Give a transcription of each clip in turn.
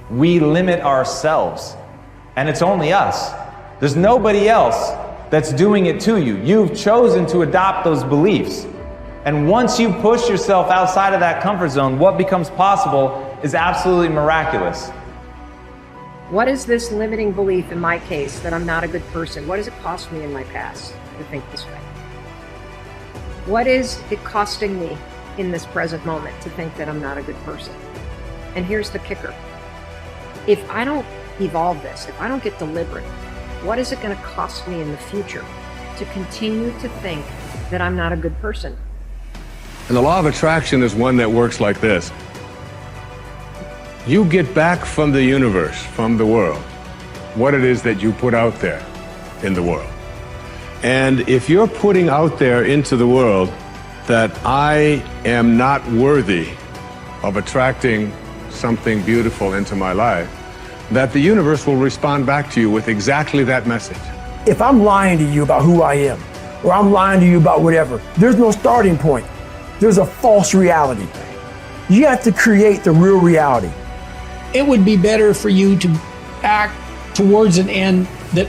we limit ourselves. And it's only us. There's nobody else that's doing it to you. You've chosen to adopt those beliefs. And once you push yourself outside of that comfort zone, what becomes possible is absolutely miraculous. What is this limiting belief in my case that I'm not a good person? What has it cost me in my past to think this way? What is it costing me in this present moment to think that I'm not a good person? And here's the kicker. If I don't evolve this, if I don't get deliberate, what is it going to cost me in the future to continue to think that I'm not a good person? And the law of attraction is one that works like this. You get back from the universe, from the world, what it is that you put out there in the world. And if you're putting out there into the world that I am not worthy of attracting something beautiful into my life, that the universe will respond back to you with exactly that message. If I'm lying to you about who I am, or I'm lying to you about whatever, there's no starting point. There's a false reality. You have to create the real reality. It would be better for you to act towards an end that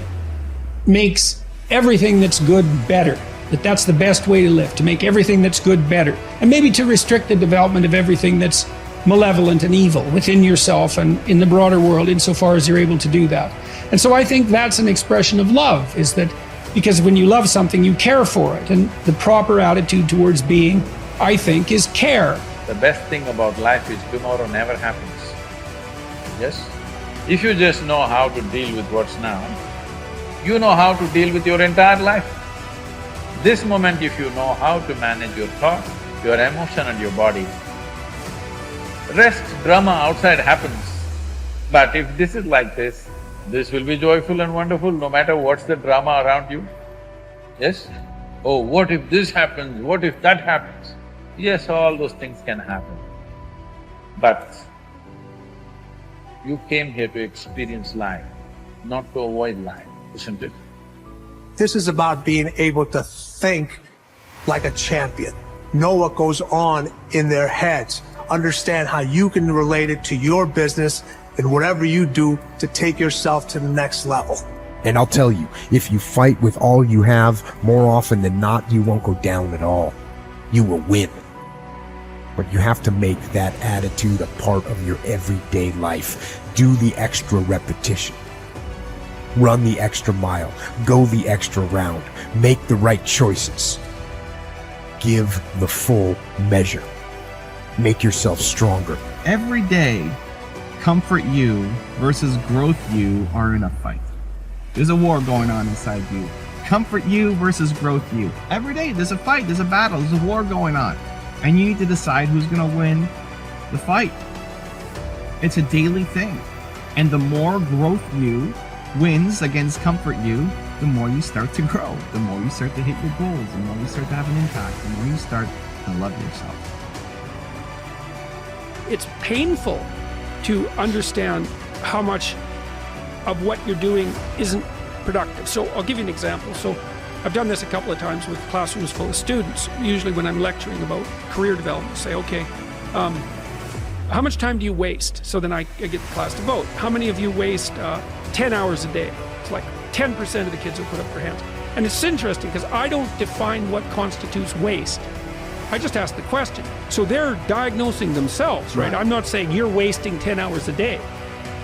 makes everything that's good better. That's the best way to live, to make everything that's good better. And maybe to restrict the development of everything that's malevolent and evil within yourself and in the broader world, insofar as you're able to do that. And so I think that's an expression of love, is that because when you love something, you care for it. And the proper attitude towards being, I think, is care. The best thing about life is tomorrow never happens. Yes? If you just know how to deal with what's now, you know how to deal with your entire life. This moment, if you know how to manage your thought, your emotion and your body, rest, drama outside happens. But if this is like this will be joyful and wonderful no matter what's the drama around you. Yes? Oh, what if this happens, what if that happens? Yes, all those things can happen. But you came here to experience life, not to avoid life, isn't it? This is about being able to think like a champion, know what goes on in their heads, understand how you can relate it to your business and whatever you do to take yourself to the next level. And I'll tell you, if you fight with all you have, more often than not, you won't go down at all. You will win. But you have to make that attitude a part of your everyday life. Do the extra repetition. Run the extra mile. Go the extra round. Make the right choices. Give the full measure. Make yourself stronger. Every day, comfort you versus growth you are in a fight. There's a war going on inside you. Comfort you versus growth you. Every day there's a fight, there's a battle, there's a war going on. And you need to decide who's gonna win the fight. It's a daily thing. And the more growth you wins against comfort you, the more you start to grow, the more you start to hit your goals, the more you start to have an impact, the more you start to love yourself. It's painful to understand how much of what you're doing isn't productive. So I'll give you an example. So I've done this a couple of times with classrooms full of students. Usually when I'm lecturing about career development, say, okay, how much time do you waste? So then I get the class to vote. How many of you waste 10 hours a day? It's like 10% of the kids will put up their hands. And it's interesting because I don't define what constitutes waste. I just ask the question. So they're diagnosing themselves, right? I'm not saying you're wasting 10 hours a day.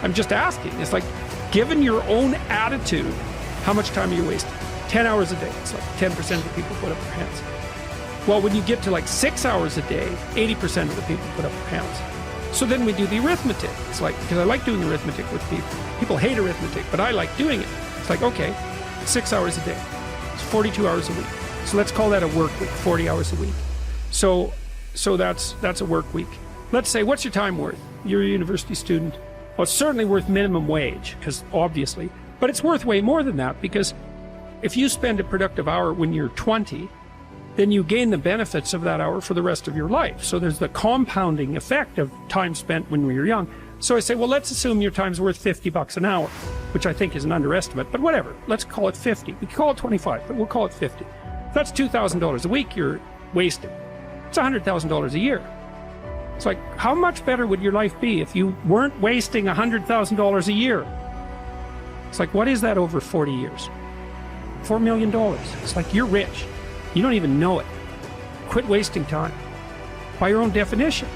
I'm just asking. It's like, given your own attitude, how much time are you wasting? 10 hours a day. It's like 10% of the people put up their hands. Well, when you get to like 6 hours a day, 80% of the people put up their hands. So then we do the arithmetic. It's like, because I like doing arithmetic with people. People hate arithmetic, but I like doing it. It's like, okay, 6 hours a day. It's 42 hours a week. So let's call that a work week, 40 hours a week. So that's a work week. Let's say, what's your time worth? You're a university student. Well, it's certainly worth minimum wage, because obviously, but it's worth way more than that, because if you spend a productive hour when you're 20, then you gain the benefits of that hour for the rest of your life. So there's the compounding effect of time spent when we were young. So I say, well, let's assume your time's worth $50 an hour, which I think is an underestimate, but whatever. Let's call it 50. We can call it 25, but we'll call it 50. That's $2,000 a week you're wasting. It's $100,000 a year. It's like, how much better would your life be if you weren't wasting $100,000 a year? It's like, what is that over 40 years? $4 million. It's like, you're rich. You don't even know it. Quit wasting time. By your own definition.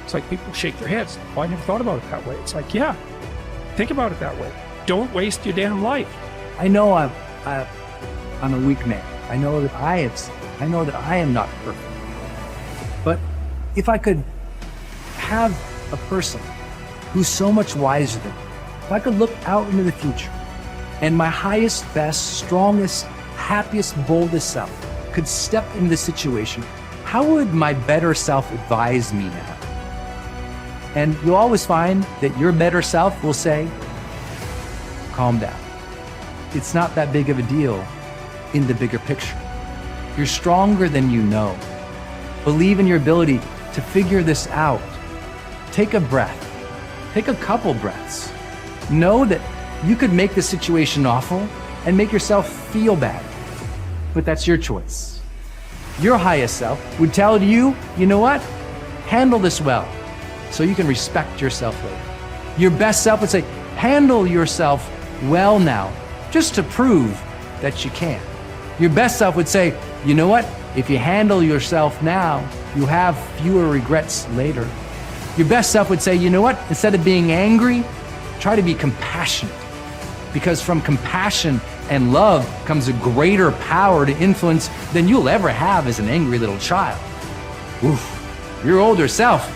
It's like people shake their heads. Oh, I never thought about it that way. It's like, yeah, think about it that way. Don't waste your damn life. I know I'm a weak man. I know that I am not perfect. But if I could have a person who's so much wiser than me, if I could look out into the future and my highest, best, strongest, happiest, boldest self could step into the situation, how would my better self advise me now? And you'll always find that your better self will say, calm down. It's not that big of a deal in the bigger picture. You're stronger than you know. Believe in your ability to figure this out. Take a breath. Take a couple breaths. Know that you could make the situation awful and make yourself feel bad. But that's your choice. Your highest self would tell you, you know what? Handle this well so you can respect yourself later. Your best self would say, handle yourself well now, just to prove that you can. Your best self would say, you know what? If you handle yourself now, you have fewer regrets later. Your best self would say, you know what? Instead of being angry, try to be compassionate. Because from compassion and love comes a greater power to influence than you'll ever have as an angry little child. Oof, your older self,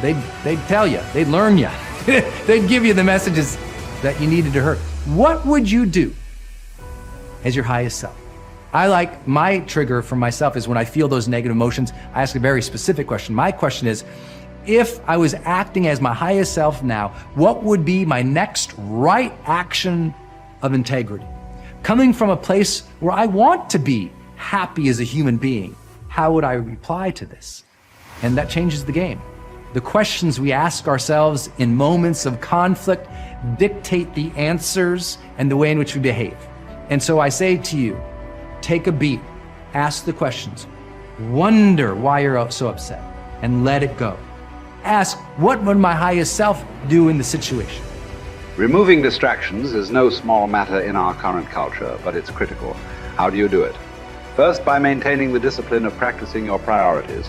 they'd tell you, they'd learn you. They'd give you the messages that you needed to hear. What would you do as your highest self? I like my trigger for myself is when I feel those negative emotions, I ask a very specific question. My question is, if I was acting as my highest self now, what would be my next right action of integrity? Coming from a place where I want to be happy as a human being, how would I reply to this? And that changes the game. The questions we ask ourselves in moments of conflict dictate the answers and the way in which we behave. And so I say to you, take a beat, ask the questions, wonder why you're so upset, and let it go. Ask, what would my highest self do in the situation? Removing distractions is no small matter in our current culture, but it's critical. How do you do it? First, by maintaining the discipline of practicing your priorities.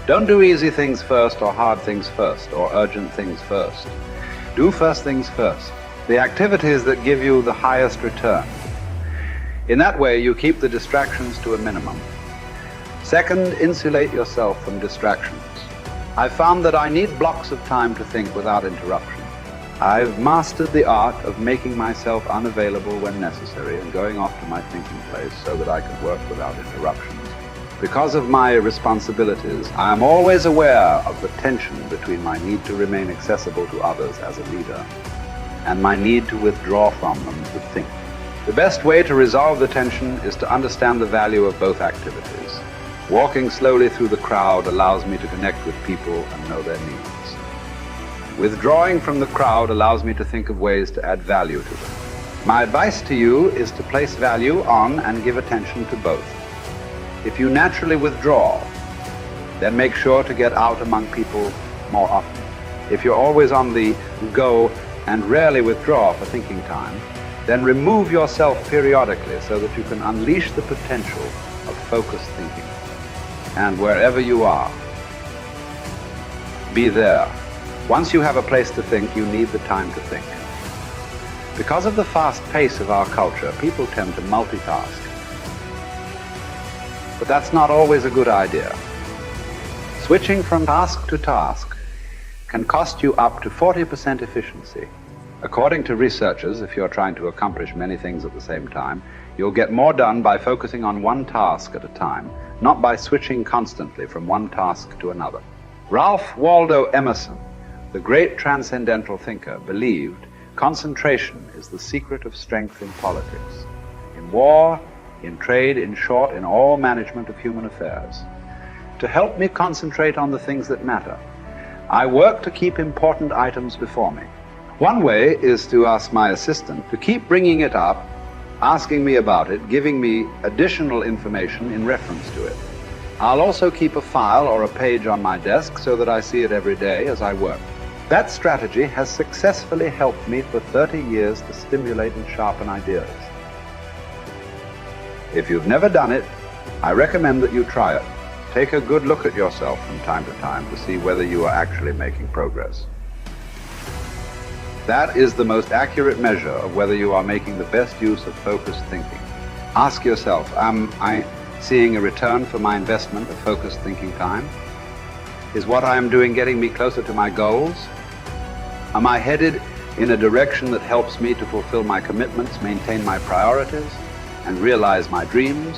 Don't do easy things first, or hard things first, or urgent things first. Do first things first, the activities that give you the highest return. In that way, you keep the distractions to a minimum. Second, insulate yourself from distractions. I've found that I need blocks of time to think without interruption. I've mastered the art of making myself unavailable when necessary and going off to my thinking place so that I can work without interruptions. Because of my responsibilities, I am always aware of the tension between my need to remain accessible to others as a leader and my need to withdraw from them to think. The best way to resolve the tension is to understand the value of both activities. Walking slowly through the crowd allows me to connect with people and know their needs. Withdrawing from the crowd allows me to think of ways to add value to them. My advice to you is to place value on and give attention to both. If you naturally withdraw, then make sure to get out among people more often. If you're always on the go and rarely withdraw for thinking time, then remove yourself periodically so that you can unleash the potential of focused thinking. And wherever you are, be there. Once you have a place to think, you need the time to think. Because of the fast pace of our culture, people tend to multitask. But that's not always a good idea. Switching from task to task can cost you up to 40% efficiency. According to researchers, if you're trying to accomplish many things at the same time, you'll get more done by focusing on one task at a time, not by switching constantly from one task to another. Ralph Waldo Emerson, the great transcendental thinker, believed concentration is the secret of strength in politics, in war, in trade, in short, in all management of human affairs. To help me concentrate on the things that matter, I work to keep important items before me. One way is to ask my assistant to keep bringing it up, asking me about it, giving me additional information in reference to it. I'll also keep a file or a page on my desk so that I see it every day as I work. That strategy has successfully helped me for 30 years to stimulate and sharpen ideas. If you've never done it, I recommend that you try it. Take a good look at yourself from time to time to see whether you are actually making progress. That is the most accurate measure of whether you are making the best use of focused thinking. Ask yourself, am I seeing a return for my investment of focused thinking time? Is what I am doing getting me closer to my goals? Am I headed in a direction that helps me to fulfill my commitments, maintain my priorities, and realize my dreams?